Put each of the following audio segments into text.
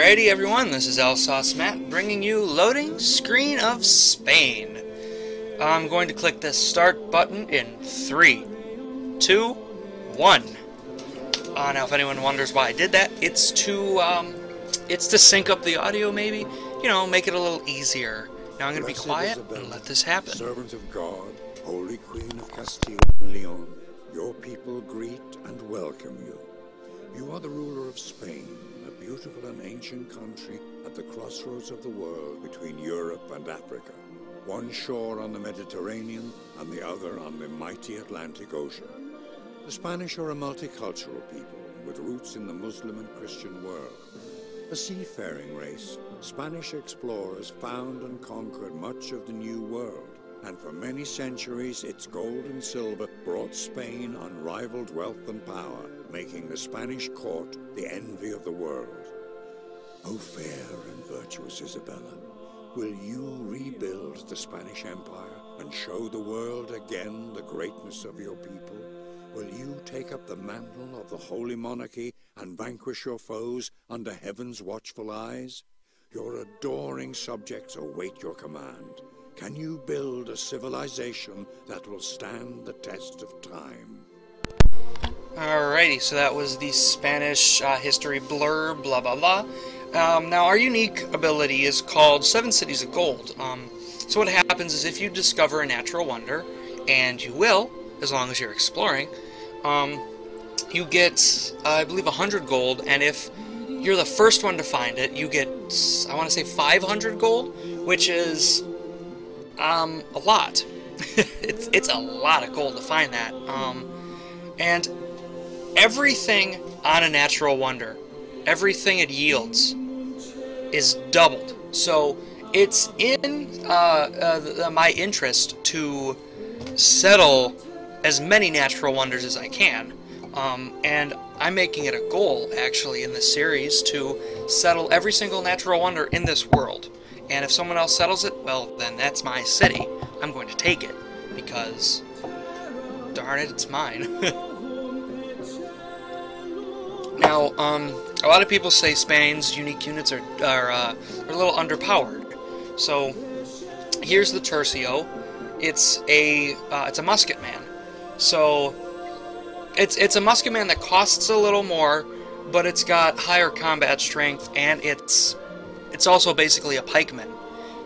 Alrighty everyone, this is LSOS Matt bringing you loading screen of Spain. I'm going to click the start button in 3, 2, 1. Now if anyone wonders why I did that, it's to sync up the audio maybe, make it a little easier. Now I'm going to be quiet Isabella, and let this happen. Servant of God, Holy Queen of Castile and Leon, your people greet and welcome you. You are the ruler of Spain, a beautiful and ancient country at the crossroads of the world between Europe and Africa. One shore on the Mediterranean and the other on the mighty Atlantic Ocean. The Spanish are a multicultural people with roots in the Muslim and Christian world. A seafaring race, Spanish explorers found and conquered much of the New World, and for many centuries its gold and silver brought Spain unrivaled wealth and power, making the Spanish court the envy of the world. O fair and virtuous Isabella, will you rebuild the Spanish Empire and show the world again the greatness of your people? Will you take up the mantle of the Holy Monarchy and vanquish your foes under heaven's watchful eyes? Your adoring subjects await your command. Can you build a civilization that will stand the test of time? Alrighty, so that was the Spanish history blurb, blah blah blah. Now our unique ability is called 7 Cities of Gold. So what happens is if you discover a natural wonder, and you will, as long as you're exploring, you get, I believe, 100 gold, and if you're the first one to find it, you get, I want to say 500 gold, which is a lot. it's a lot of gold to find that. And everything on a natural wonder, everything it yields, is doubled. So it's in my interest to settle as many natural wonders as I can. And I'm making it a goal, actually, in this series to settle every single natural wonder in this world. And if someone else settles it, well, then that's my city. I'm going to take it, because, darn it, it's mine. Now, a lot of people say Spain's unique units are a little underpowered. So, here's the Tercio. It's a musket man. So, it's a musket man that costs a little more, but it's got higher combat strength, and it's also basically a pikeman,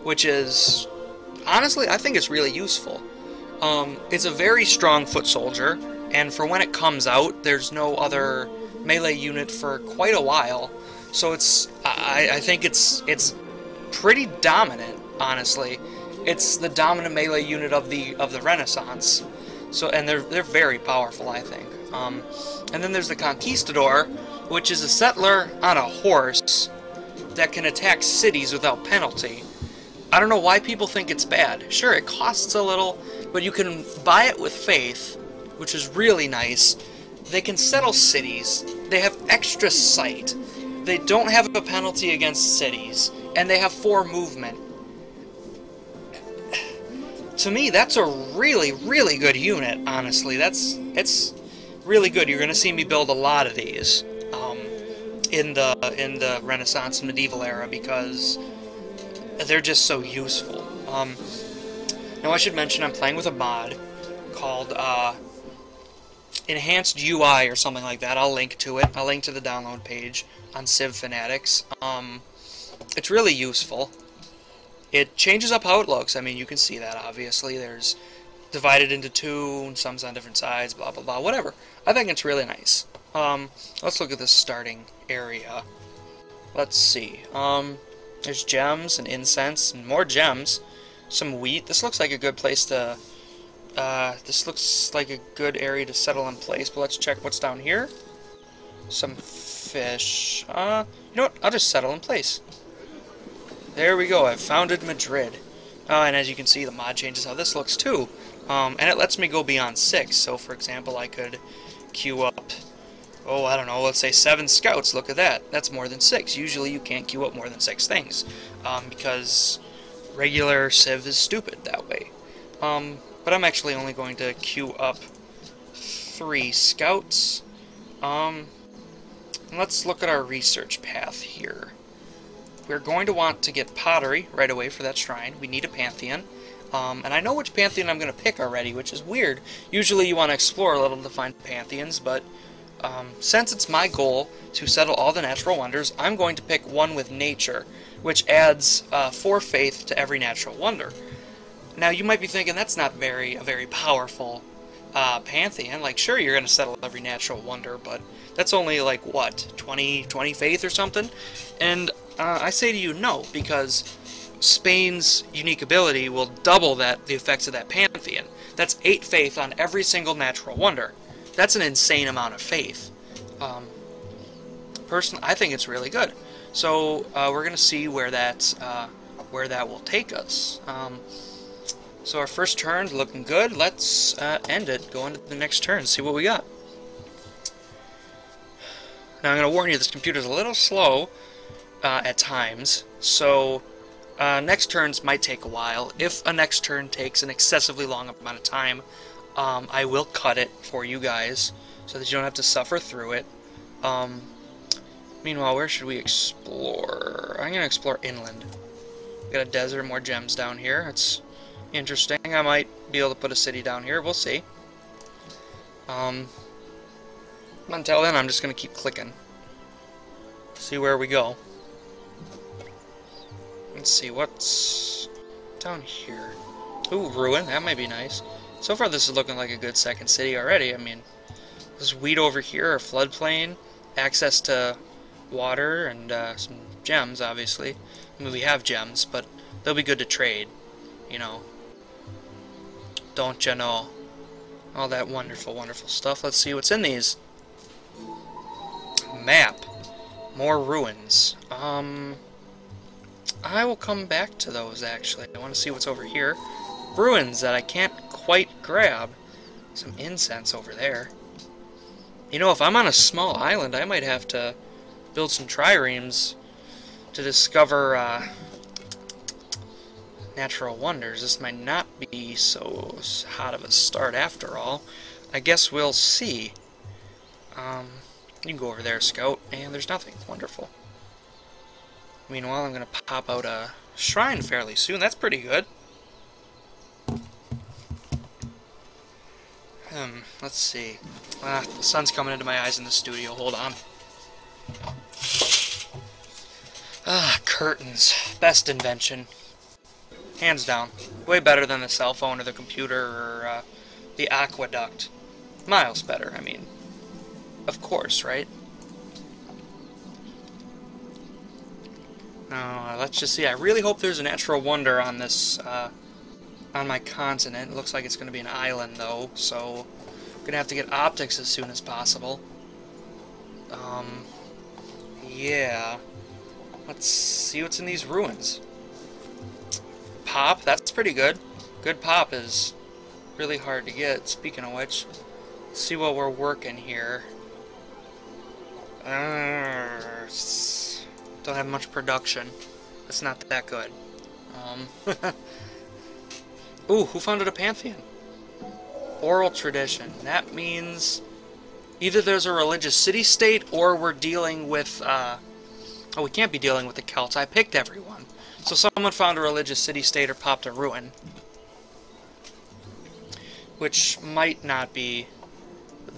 which is, honestly, I think it's really useful. It's a very strong foot soldier, and for when it comes out, there's no other melee unit for quite a while, so I think it's pretty dominant, honestly. It's the dominant melee unit of the Renaissance. So, and they're very powerful, I think. And then there's the Conquistador, which is a settler on a horse that can attack cities without penalty. I don't know why people think it's bad. Sure, it costs a little, but you can buy it with faith, which is really nice. They can settle cities. They have extra sight. They don't have a penalty against cities, and they have 4 movement. To me, that's a really, really good unit, honestly. It's really good. You're going to see me build a lot of these in the Renaissance and medieval era, because they're just so useful. Now I should mention I'm playing with a mod called Enhanced UI or something like that. I'll link to it. I'll link to the download page on Civ Fanatics. It's really useful. It changes up how it looks. I mean, you can see that, obviously. There's divided into 2, and some's on different sides, blah, blah, blah, whatever. I think it's really nice. Let's look at the starting area. Let's see. There's gems and incense and more gems. Some wheat. This looks like a good place to... this looks like a good area to settle in place, but let's check what's down here. Some fish. You know what? I'll just settle in place. There we go, I've founded Madrid. And as you can see, the mod changes how this looks too. And it lets me go beyond 6. So, for example, I could queue up, oh, I don't know, let's say 7 scouts. Look at that. That's more than 6. Usually you can't queue up more than 6 things. Because regular Civ is stupid that way. But I'm actually only going to queue up 3 scouts. Let's look at our research path here. we're going to want to get pottery right away for that shrine. We need a pantheon. And I know which pantheon I'm going to pick already, which is weird. Usually you want to explore a little to find pantheons, but since it's my goal to settle all the natural wonders, I'm going to pick one with nature, which adds 4 faith to every natural wonder. Now you might be thinking that's not a very powerful pantheon. Like, sure, you're going to settle every natural wonder, but that's only like, what, 20 faith or something? And I say to you, no, because Spain's unique ability will double the effects of that pantheon. That's 8 faith on every single natural wonder. That's an insane amount of faith. Personally, I think it's really good. So we're going to see where that will take us. So our first turn's looking good. Let's end it. Go into the next turn. See what we got. Now I'm going to warn you, this computer's a little slow at times. So next turns might take a while. If a next turn takes an excessively long amount of time, I will cut it for you guys so that you don't have to suffer through it. Meanwhile, where should we explore? I'm going to explore inland. We got a desert, more gems down here. It's interesting. I might be able to put a city down here. We'll see. Until then, I'm just going to keep clicking. See where we go. Let's see, what's down here? Ooh, ruin. That might be nice. So far, this is looking like a good second city already. I mean, this wheat over here, a floodplain, access to water, and some gems, obviously. I mean, we have gems, but they'll be good to trade, you know. Don't you know? All that wonderful, wonderful stuff. Let's see what's in these. Map. More ruins. I will come back to those, actually. I want to see what's over here. Ruins that I can't quite grab. Some incense over there. You know, if I'm on a small island, I might have to build some triremes to discover natural wonders. This might not be so hot of a start after all. I guess we'll see. You can go over there, Scout, and there's nothing. Wonderful. Meanwhile, I'm going to pop out a shrine fairly soon. That's pretty good. Let's see. The sun's coming into my eyes in the studio. Hold on. Curtains. Best invention. Hands down. Way better than the cell phone or the computer or the aqueduct. Miles better, I mean. Of course, right? Let's just see. I really hope there's a natural wonder on this, on my continent. It looks like it's going to be an island, though, so I'm going to have to get optics as soon as possible. Yeah. Let's see what's in these ruins. Pop, that's pretty good. Good pop is really hard to get, speaking of which. Let's see what we're working here. Don't have much production. It's not that good. Ooh, who founded a pantheon? Oral tradition. That means either there's a religious city-state or we're dealing with... oh, we can't be dealing with the Celts. I picked everyone. So someone found a religious city-state or popped a ruin. Which might not be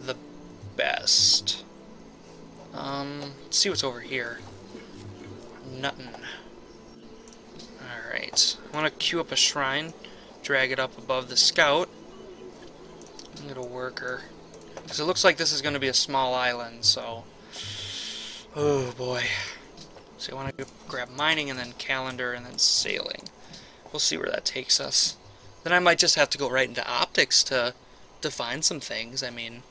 the best. Let's see what's over here. Nothing. Alright. I want to queue up a shrine. Drag it up above the scout. Little worker. Because it looks like this is going to be a small island, so... Oh, boy. So I want to grab mining and then calendar and then sailing. We'll see where that takes us. Then I might just have to go right into optics to find some things. I mean...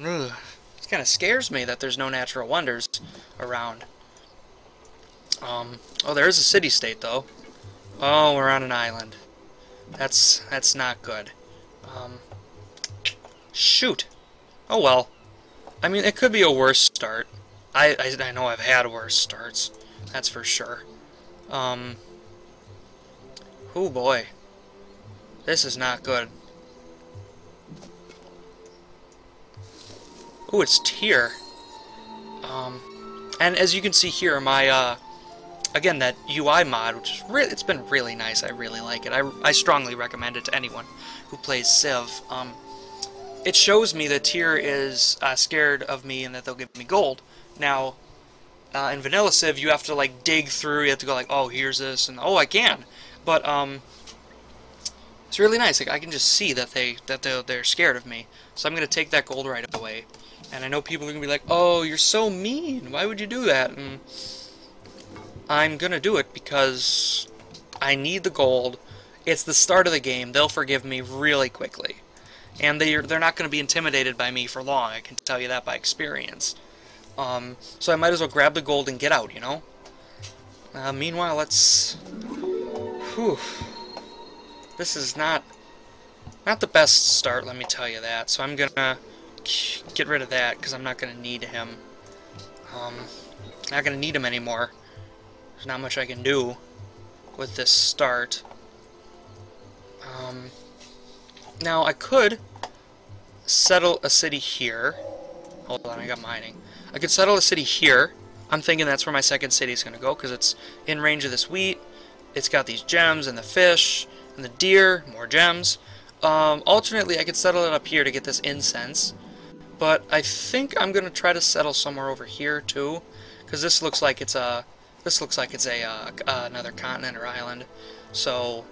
Ugh. It kind of scares me that there's no natural wonders around. Oh, there's a city-state, though. Oh, we're on an island. That's not good. Shoot. Oh, well. I mean, it could be a worse start. I know I've had worse starts. That's for sure. Oh, boy. This is not good. Ooh, it's tier. And as you can see here, my again, that UI mod, which is it's been really nice. I really like it. I strongly recommend it to anyone who plays Civ. It shows me that Tyr is scared of me and that they'll give me gold. Now, in Vanilla Civ, you have to like dig through. You have to go like, oh, here's this, and oh, I can. But it's really nice. Like, I can just see that they're scared of me. So I'm gonna take that gold right away. And I know people are gonna be like, oh, you're so mean. Why would you do that? And I'm gonna do it because I need the gold. It's the start of the game. They'll forgive me really quickly. And they're not going to be intimidated by me for long. I can tell you that by experience. So I might as well grab the gold and get out, you know? Meanwhile, let's... Whew. This is not the best start, let me tell you that. So I'm going to get rid of that, because I'm not going to need him. Not going to need him anymore. There's not much I can do with this start. Now, I could settle a city here. Hold on, I got mining. I could settle a city here. I'm thinking that's where my second city is going to go, because it's in range of this wheat. It's got these gems, and the fish, and the deer, more gems. Alternately, I could settle it up here to get this incense. But I think I'm going to try to settle somewhere over here, too. Because this looks like it's a... another continent or island. So,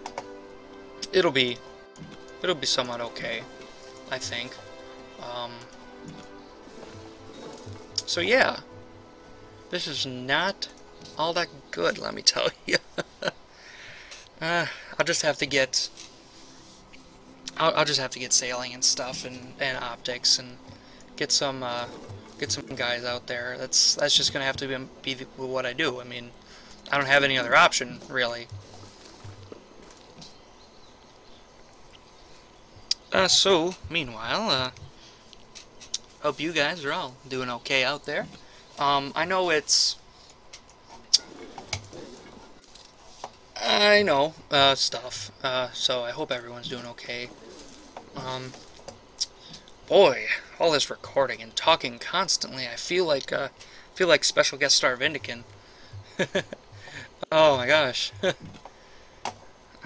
it'll be somewhat okay, I think. So yeah, this is not all that good, let me tell you. I'll just have to get sailing and stuff and optics and get some guys out there. That's just gonna have to be what I do. I mean, I don't have any other option really. So, meanwhile, hope you guys are all doing okay out there. I know stuff, so I hope everyone's doing okay. Boy, all this recording and talking constantly, I feel like special guest star Vindican. Oh my gosh.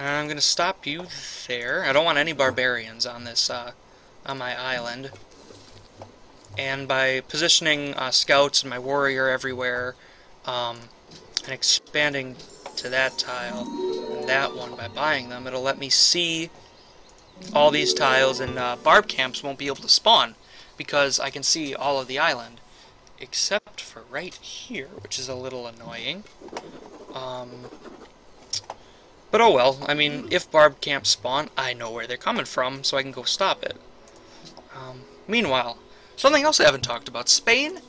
I'm gonna stop you there. I don't want any barbarians on this, on my island. And by positioning scouts and my warrior everywhere, and expanding to that tile and that one by buying them, it'll let me see all these tiles, and barb camps won't be able to spawn because I can see all of the island, except for right here, which is a little annoying. But oh well, I mean, if barb camps spawn, I know where they're coming from, so I can go stop it. Meanwhile, something else I haven't talked about. Spain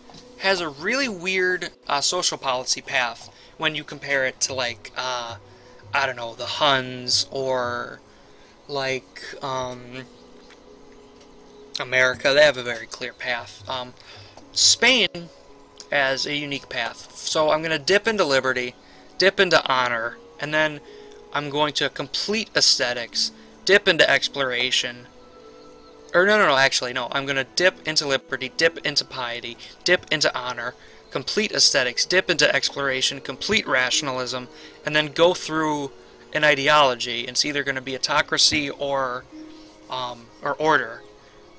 has a really weird social policy path when you compare it to, like, I don't know, the Huns, or, like, America. They have a very clear path. Spain has a unique path. So I'm going to dip into liberty, dip into honor, and then I'm going to complete aesthetics, dip into exploration, or actually, I'm going to dip into liberty, dip into piety, dip into honor, complete aesthetics, dip into exploration, complete rationalism, and then go through an ideology. It's either going to be autocracy or order,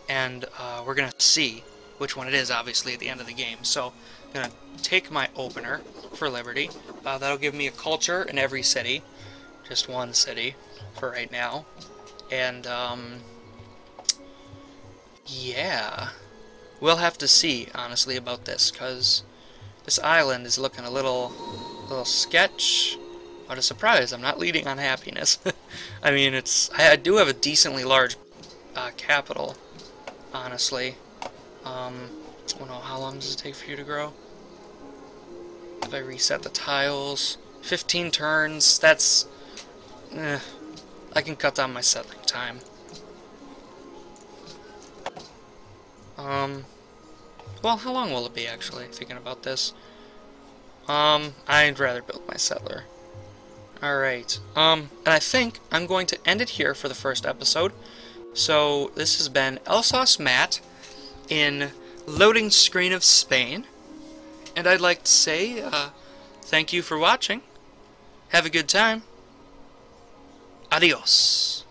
and we're going to see which one it is, obviously, at the end of the game. So I'm going to take my opener for liberty. That'll give me a culture in every city. Just one city for right now. And, yeah. We'll have to see, honestly, about this, because this island is looking a little sketch. What a surprise, I'm not leading on happiness. I mean, I do have a decently large capital, honestly. I don't know, how long does it take for you to grow? If I reset the tiles, 15 turns, that's... I can cut down my settling time. Well, how long will it be, actually, thinking about this? I'd rather build my settler. Alright, and I think I'm going to end it here for the first episode. So, this has been LSOS Matt in Loading Screen of Spain. And I'd like to say, thank you for watching, Have a good time. Adios.